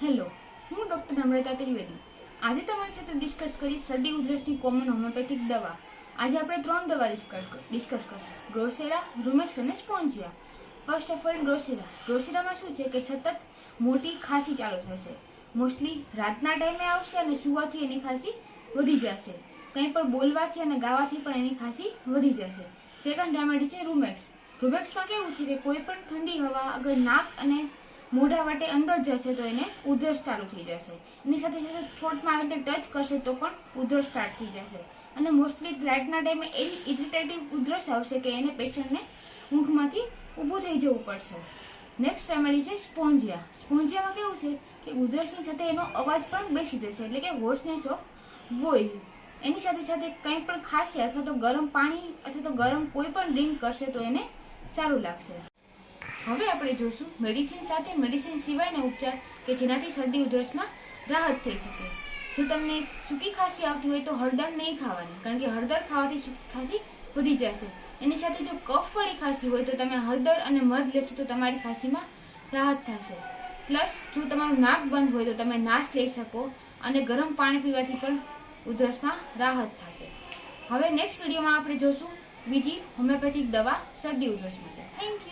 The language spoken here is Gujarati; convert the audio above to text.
હેલો, હું ડોક્ટર નમ્રતા ત્રિવેદી. આજે તમારી સાથે ડિસ્કસ કરી શરદી ઉધરસની કોમન હોમિયોપેથિક દવા. આજે આપણે 3 દવા ડિસ્કસ કરશું: ડ્રોસેરા, રૂમેક્સ અને સ્પોન્જિયા. ફર્સ્ટ ઓફ ઓલ ડ્રોસેરામાં શું છે કે સતત મોટી ખાંસી ચાલુ થશે. મોસ્ટલી રાતના ટાઈમે આવશે અને સુવાથી એની ખાંસી વધી જશે. કંઈ પણ બોલવાથી અને ગાવાથી પણ એની ખાંસી વધી જશે. સેકન્ડ રેમેડી છે રૂમેક્સ. રૂમેક્સમાં કેવું છે કે કોઈ પણ ઠંડી હવા અગર નાક અને મોઢા વાટે અંદર જશે તો એને ઉધરસ ચાલુ થઈ જશે. એની સાથે સાથે થ્રોટમાં આવી રીતે ટચ કરશે તો પણ ઉધરસ સ્ટાર્ટ થઈ જશે. અને મોસ્ટલી રાતના ટાઈમે એવી ઇરિટેટિવ ઉધરસ આવશે કે એને પેશન્ટને ઊંઘમાંથી ઊભું થઈ જવું પડશે. નેક્સ્ટ રેમેડી છે સ્પોન્જિયા. સ્પોન્જિયામાં કેવું છે કે ઉધરસની સાથે એનો અવાજ પણ બેસી જશે, એટલે કે હોર્સનેસ ઓફ વોઇસ. એની સાથે સાથે કંઈ પણ ખાશે અથવા તો ગરમ પાણી અથવા તો ગરમ કોઈ પણ ડ્રિંક કરશે તો એને સારું લાગશે. હવે આપણે જોશું મેડિસિન સાથે મેડિસિન સિવાયના ઉપચાર કે જેનાથી શરદી ઉધરસમાં રાહત થઈ શકે. જો તમને સૂકી ખાંસી આવતી હોય તો હળદર નહીં ખાવાની, કારણ કે હળદર ખાવાથી સૂકી ખાંસી વધી જશે. એની સાથે જો કફવાળી ખાંસી હોય તો તમે હળદર અને મધ લેશો તો તમારી ખાંસીમાં રાહત થશે. પ્લસ જો તમારું નાક બંધ હોય તો તમે નાશ લઈ શકો અને ગરમ પાણી પીવાથી પણ ઉધરસમાં રાહત થશે. હવે નેક્સ્ટ વિડીયોમાં આપણે જોશું બીજી હોમિયોપેથિક દવા શરદી ઉધરસ માટે. Thank you.